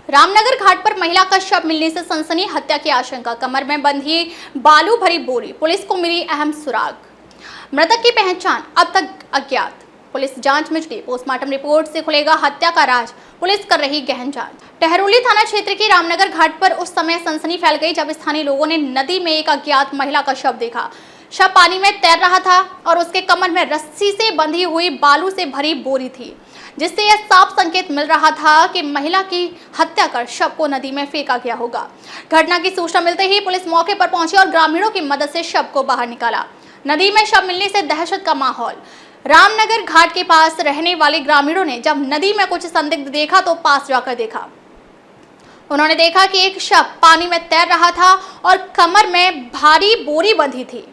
रामनगर घाट पर महिला का शव मिलने से सनसनी, हत्या की आशंका, कमर में बंधी बालू भरी बोरी, पुलिस को मिली अहम सुराग। मृतक की पहचान अब तक अज्ञात, पुलिस जांच में जुटी, पोस्टमार्टम रिपोर्ट से खुलेगा हत्या का राज, पुलिस कर रही गहन जांच। टहरोली थाना क्षेत्र के रामनगर घाट पर उस समय सनसनी फैल गई जब स्थानीय लोगों ने नदी में एक अज्ञात महिला का शव देखा। शव पानी में तैर रहा था और उसके कमर में रस्सी से बंधी हुई बालू से भरी बोरी थी, जिससे यह साफ संकेत मिल रहा था कि महिला की हत्या कर शव को नदी में फेंका गया होगा। घटना की सूचना मिलते ही पुलिस मौके पर पहुंची और ग्रामीणों की मदद से शव को बाहर निकाला। नदी में शव मिलने से दहशत का माहौल। रामनगर घाट के पास रहने वाले ग्रामीणों ने जब नदी में कुछ संदिग्ध देखा तो पास जाकर देखा। उन्होंने देखा कि एक शव पानी में तैर रहा था और कमर में भारी बोरी बंधी थी।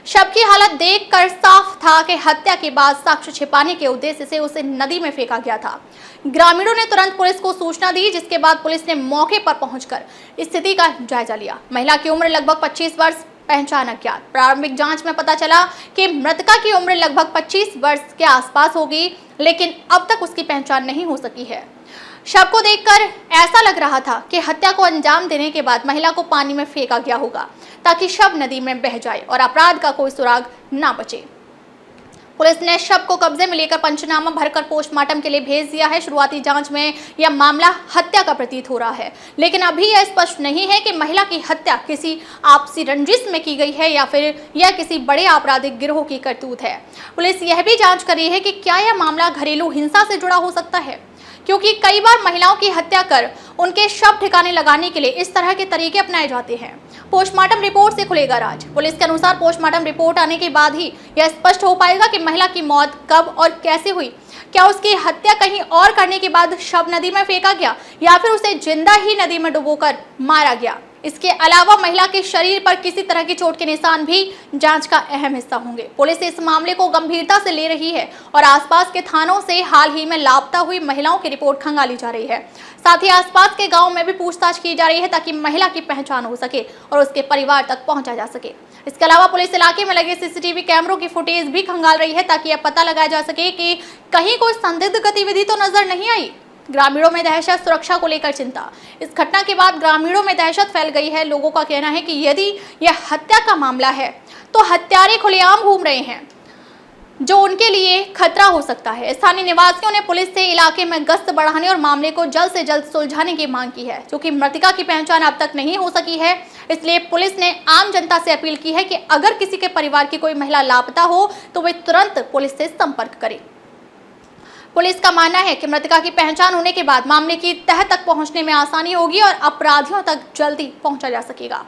शव की हालत देखकर साफ था कि हत्या के बाद साक्ष्य छिपाने के उद्देश्य से उसे नदी में फेंका गया था। ग्रामीणों ने तुरंत पुलिस को सूचना दी, जिसके बाद पुलिस ने मौके पर पहुंचकर स्थिति का जायजा लिया। महिला की उम्र लगभग 25 वर्ष, पहचान अज्ञात। प्रारंभिक जांच में पता चला कि मृतका की उम्र लगभग 25 वर्ष के आसपास होगी, लेकिन अब तक उसकी पहचान नहीं हो सकी है। शव को देखकर ऐसा लग रहा था कि हत्या को अंजाम देने के बाद महिला को पानी में फेंका गया होगा ताकि शव नदी में बह जाए और अपराध का कोई सुराग ना बचे। पुलिस ने शव को कब्जे में लेकर पंचनामा भरकर पोस्टमार्टम के लिए भेज दिया है। शुरुआती जांच में यह मामला हत्या का प्रतीत हो रहा है, लेकिन अभी यह स्पष्ट नहीं है कि महिला की हत्या किसी आपसी रंजिश में की गई है या फिर यह किसी बड़े आपराधिक गिरोह की करतूत है। पुलिस यह भी जांच कर रही है कि क्या यह मामला घरेलू हिंसा से जुड़ा हो सकता है, क्योंकि कई बार महिलाओं की हत्या कर उनके शव ठिकाने लगाने के लिए इस तरह के तरीके अपनाए जाते हैं। पोस्टमार्टम रिपोर्ट से खुलेगा राज। पुलिस के अनुसार पोस्टमार्टम रिपोर्ट आने के बाद ही यह स्पष्ट हो पाएगा कि महिला की मौत कब और कैसे हुई। क्या उसकी हत्या कहीं और करने के बाद शव नदी में फेंका गया या फिर उसे जिंदा ही नदी में डुबोकर मारा गया। इसके अलावा महिला के शरीर पर किसी तरह की चोट के निशान भी जांच का अहम हिस्सा होंगे। पुलिस इस मामले को गंभीरता से ले रही है और आसपास के थानों से हाल ही में लापता हुई महिलाओं की रिपोर्ट खंगाली जा रही है। साथ ही आसपास के गांव में भी पूछताछ की जा रही है ताकि महिला की पहचान हो सके और उसके परिवार तक पहुंचा जा सके। इसके अलावा पुलिस इलाके में लगे सीसीटीवी कैमरों की फुटेज भी खंगाल रही है ताकि यह पता लगाया जा सके कि कहीं कोई संदिग्ध गतिविधि तो नजर नहीं आई। ग्रामीणों में दहशत, सुरक्षा को लेकर चिंता। इस घटना के बाद ग्रामीणों में दहशत फैल गई है। लोगों का कहना है कि यदि यह हत्या का मामला है तो हत्यारे खुलेआम घूम रहे हैं, जो उनके लिए खतरा हो सकता है। स्थानीय निवासियों ने पुलिस से इलाके में गश्त बढ़ाने और मामले को जल्द से जल्द सुलझाने की मांग की है। क्योंकि मृतका की पहचान अब तक नहीं हो सकी है, इसलिए पुलिस ने आम जनता से अपील की है कि अगर किसी के परिवार की कोई महिला लापता हो तो वे तुरंत पुलिस से संपर्क करें। पुलिस का मानना है कि मृतका की पहचान होने के बाद मामले की तह तक पहुंचने में आसानी होगी और अपराधियों तक जल्दी पहुंचा जा सकेगा।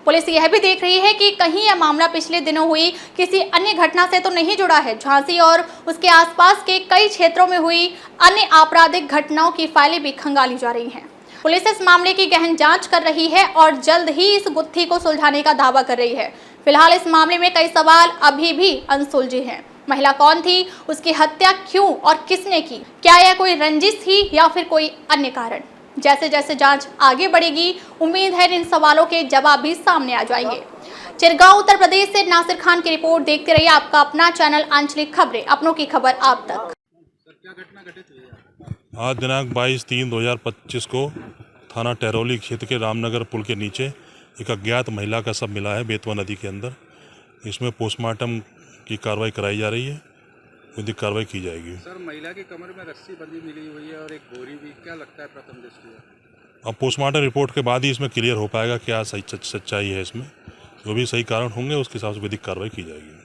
पुलिस यह भी देख रही है कि कहीं यह मामला पिछले दिनों हुई किसी अन्य घटना से तो नहीं जुड़ा है। झांसी और उसके आसपास के कई क्षेत्रों में हुई अन्य आपराधिक घटनाओं की फाइलें भी खंगाली जा रही हैं। पुलिस इस मामले की गहन जांच कर रही है और जल्द ही इस गुत्थी को सुलझाने का दावा कर रही है। फिलहाल इस मामले में कई सवाल अभी भी अनसुलझे हैं। महिला कौन थी, उसकी हत्या क्यों और किसने की, क्या यह कोई रंजिश थी या फिर कोई अन्य कारण। जैसे जैसे जांच आगे बढ़ेगी, उम्मीद है इन सवालों के जवाब भी सामने आ जाएंगे। चिरगांव उत्तर प्रदेश से नासिर खान की रिपोर्ट। देखते रहिए आपका अपना चैनल आंचलिक खबरें, अपनों की खबर आप तक। क्या घटना घटित हुई है? आज दिनांक 22/3/2025 को थाना टहरोली क्षेत्र के रामनगर पुल के नीचे एक अज्ञात महिला का शव मिला है बेतवा नदी के अंदर। इसमें पोस्टमार्टम की कार्रवाई कराई जा रही है, विधिक कार्रवाई की जाएगी। सर, महिला की कमर में रस्सी बंधी मिली हुई है और एक बोरी भी, क्या लगता है प्रथम दृष्टि में? अब पोस्टमार्टम रिपोर्ट के बाद ही इसमें क्लियर हो पाएगा क्या सही सच्चाई है। इसमें जो भी सही कारण होंगे उसके हिसाब से विधिक कार्रवाई की जाएगी।